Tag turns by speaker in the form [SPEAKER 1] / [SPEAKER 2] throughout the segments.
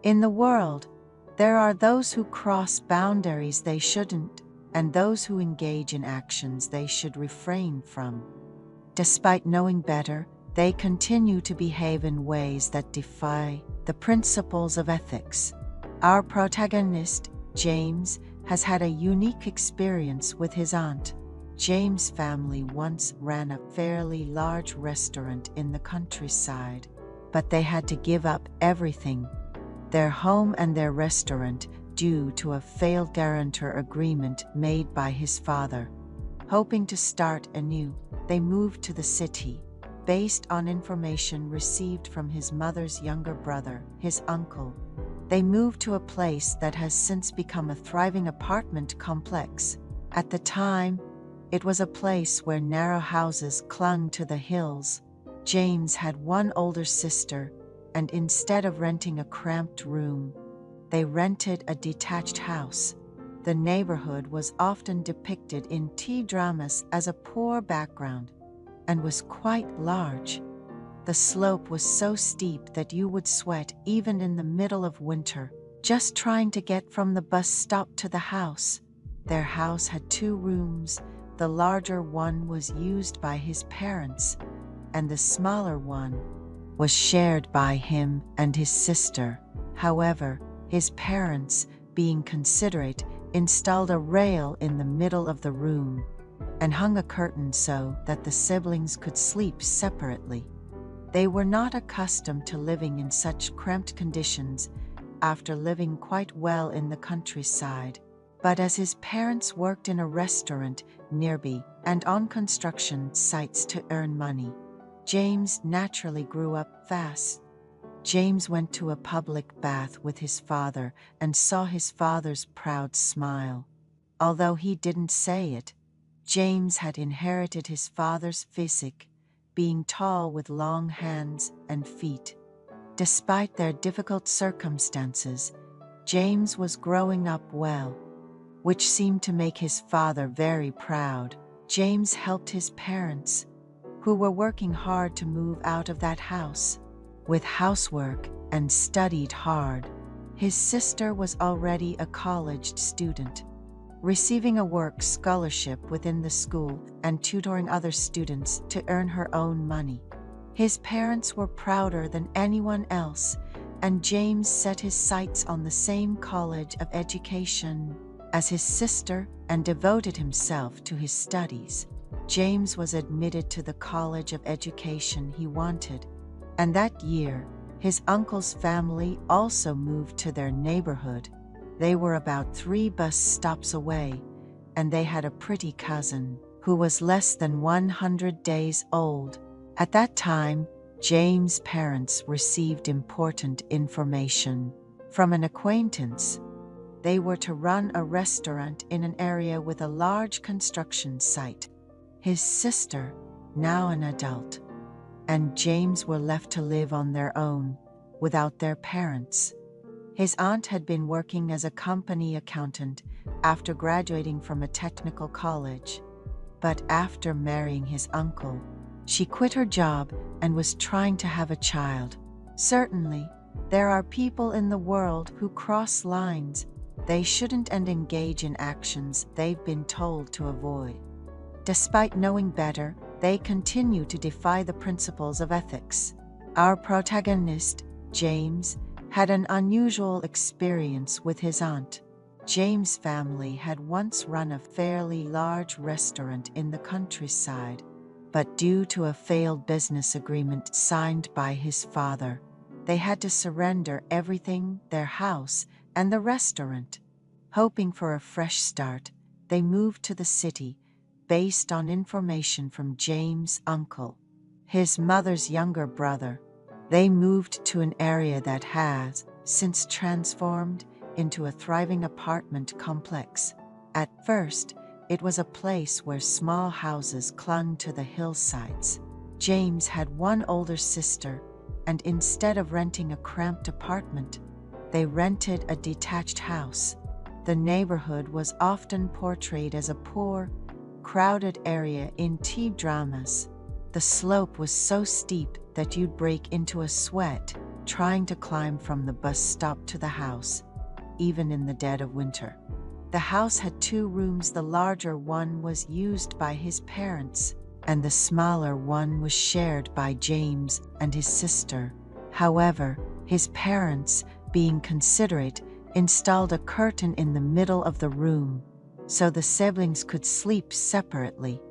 [SPEAKER 1] In the world, there are those who cross boundaries they shouldn't, and those who engage in actions they should refrain from. Despite knowing better, they continue to behave in ways that defy the principles of ethics. Our protagonist, James, has had a unique experience with his aunt. James' family once ran a fairly large restaurant in the countryside, but they had to give up everything, their home and their restaurant, due to a failed guarantor agreement made by his father. Hoping to start anew, they moved to the city, based on information received from his mother's younger brother, his uncle. They moved to a place that has since become a thriving apartment complex. At the time, it was a place where narrow houses clung to the hills. James had one older sister, and instead of renting a cramped room, they rented a detached house. The neighborhood was often depicted in tea dramas as a poor background, and was quite large. The slope was so steep that you would sweat even in the middle of winter, just trying to get from the bus stop to the house. Their house had 2 rooms. The larger one was used by his parents, and the smaller one was shared by him and his sister. However, his parents, being considerate, installed a rail in the middle of the room and hung a curtain so that the siblings could sleep separately. They were not accustomed to living in such cramped conditions after living quite well in the countryside. But as his parents worked in a restaurant nearby and on construction sites to earn money, James naturally grew up fast. James went to a public bath with his father and saw his father's proud smile. Although he didn't say it, James had inherited his father's physique, being tall with long hands and feet. Despite their difficult circumstances, James was growing up well, which seemed to make his father very proud. James helped his parents, who were working hard to move out of that house, with housework, and studied hard. His sister was already a college student, receiving a work scholarship within the school and tutoring other students to earn her own money. His parents were prouder than anyone else, and James set his sights on the same college of education as his sister and devoted himself to his studies. James was admitted to the college of education he wanted, and that year, his uncle's family also moved to their neighborhood. They were about 3 bus stops away, and they had a pretty cousin who was less than 100 days old. At that time, James' parents received important information from an acquaintance. They were to run a restaurant in an area with a large construction site. His sister, now an adult, and James were left to live on their own, without their parents. His aunt had been working as a company accountant after graduating from a technical college, but after marrying his uncle, she quit her job and was trying to have a child. Certainly, there are people in the world who cross lines they shouldn't and engage in actions they've been told to avoid. Despite knowing better, they continue to defy the principles of ethics. Our protagonist, James, had an unusual experience with his aunt. James' family had once run a fairly large restaurant in the countryside, but due to a failed business agreement signed by his father, they had to surrender everything, their house and the restaurant. Hoping for a fresh start, they moved to the city, based on information from James' uncle, his mother's younger brother. They moved to an area that has since transformed into a thriving apartment complex. At first, it was a place where small houses clung to the hillsides. James had one older sister, and instead of renting a cramped apartment, they rented a detached house. The neighborhood was often portrayed as a poor, crowded area in tea dramas. The slope was so steep that you'd break into a sweat trying to climb from the bus stop to the house, even in the dead of winter. The house had 2 rooms. The larger one was used by his parents, and the smaller one was shared by James and his sister. However, his parents, being considerate, installed a curtain in the middle of the room so the siblings could sleep separately.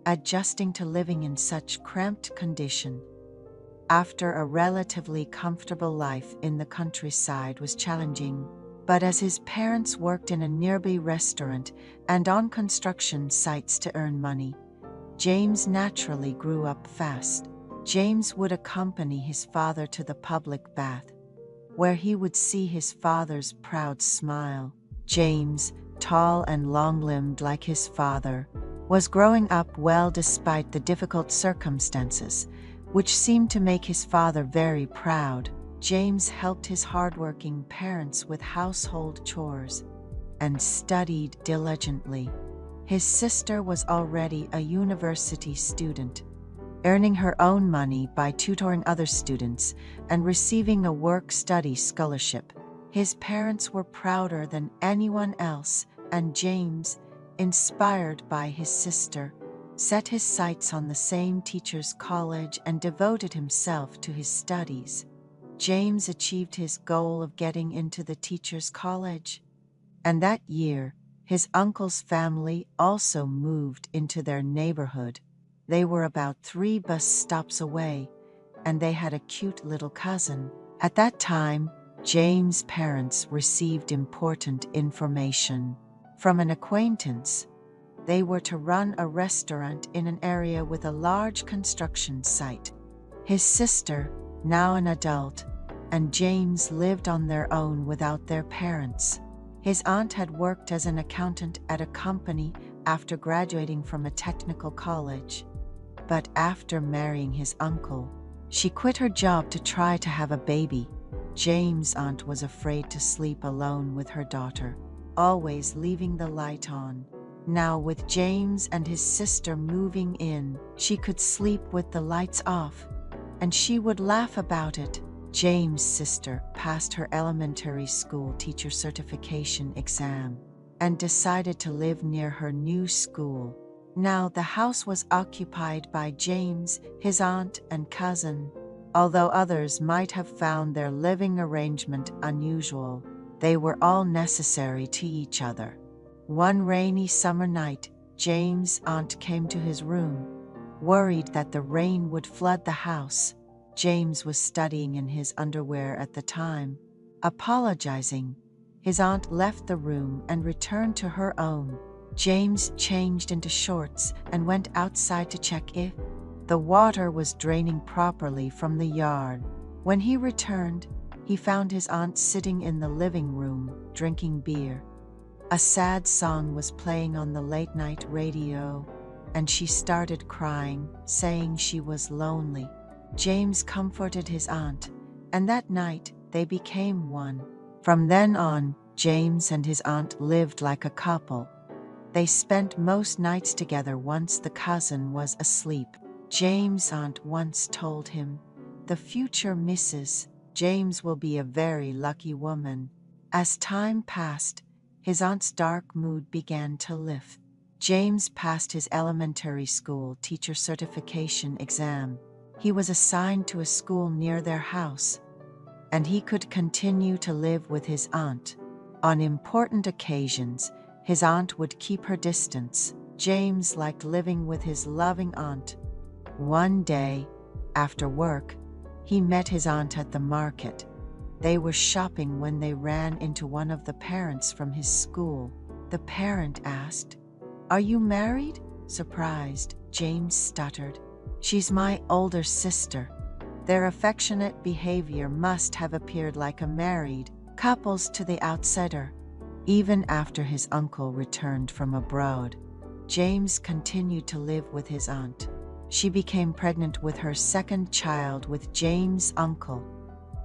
[SPEAKER 1] Adjusting to living in such cramped condition after a relatively comfortable life in the countryside was challenging, but as his parents worked in a nearby restaurant and on construction sites to earn money, James naturally grew up fast. James would accompany his father to the public bath, where he would see his father's proud smile. James, tall and long-limbed like his father, was growing up well despite the difficult circumstances, which seemed to make his father very proud. James helped his hardworking parents with household chores and studied diligently. His sister was already a university student, earning her own money by tutoring other students and receiving a work-study scholarship. His parents were prouder than anyone else, and James, inspired by his sister, set his sights on the same teacher's college and devoted himself to his studies. James achieved his goal of getting into the teacher's college, and that year, his uncle's family also moved into their neighborhood. They were about 3 bus stops away, and they had a cute little cousin. At that time, James' parents received important information from an acquaintance. They were to run a restaurant in an area with a large construction site. His sister, now an adult, and James lived on their own without their parents. His aunt had worked as an accountant at a company after graduating from a technical college. But after marrying his uncle, she quit her job to try to have a baby. James' aunt was afraid to sleep alone with her daughter, always leaving the light on. Now, with James and his sister moving in, she could sleep with the lights off, and she would laugh about it. James' sister passed her elementary school teacher certification exam and decided to live near her new school. Now the house was occupied by James, his aunt, and cousin. Although others might have found their living arrangement unusual, they were all necessary to each other. One rainy summer night, James' aunt came to his room, worried that the rain would flood the house. James was studying in his underwear at the time. Apologizing, his aunt left the room and returned to her own. James changed into shorts and went outside to check if the water was draining properly from the yard. When he returned, he found his aunt sitting in the living room, drinking beer. A sad song was playing on the late-night radio, and she started crying, saying she was lonely. James comforted his aunt, and that night they became one. From then on, James and his aunt lived like a couple. They spent most nights together once the cousin was asleep. James' aunt once told him, "The future Mrs. James will be a very lucky woman." As time passed, his aunt's dark mood began to lift. James passed his elementary school teacher certification exam. He was assigned to a school near their house, and he could continue to live with his aunt. On important occasions, his aunt would keep her distance. James liked living with his loving aunt. One day, after work, he met his aunt at the market. They were shopping when they ran into one of the parents from his school. The parent asked, "Are you married?" Surprised, James stuttered, "She's my older sister." Their affectionate behavior must have appeared like a married couple's to the outsider. Even after his uncle returned from abroad, James continued to live with his aunt. She became pregnant with her second child with James' uncle,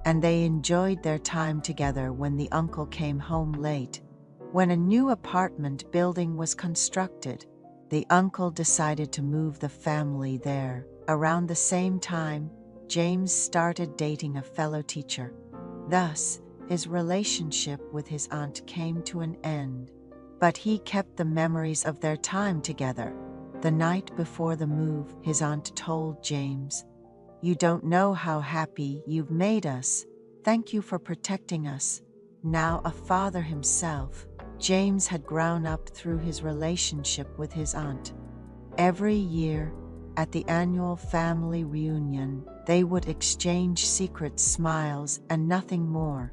[SPEAKER 1] and they enjoyed their time together when the uncle came home late. When a new apartment building was constructed, the uncle decided to move the family there. Around the same time, James started dating a fellow teacher. Thus, his relationship with his aunt came to an end. But he kept the memories of their time together. The night before the move, his aunt told James, "You don't know how happy you've made us. Thank you for protecting us." Now a father himself, James had grown up through his relationship with his aunt. Every year, at the annual family reunion, they would exchange secret smiles and nothing more.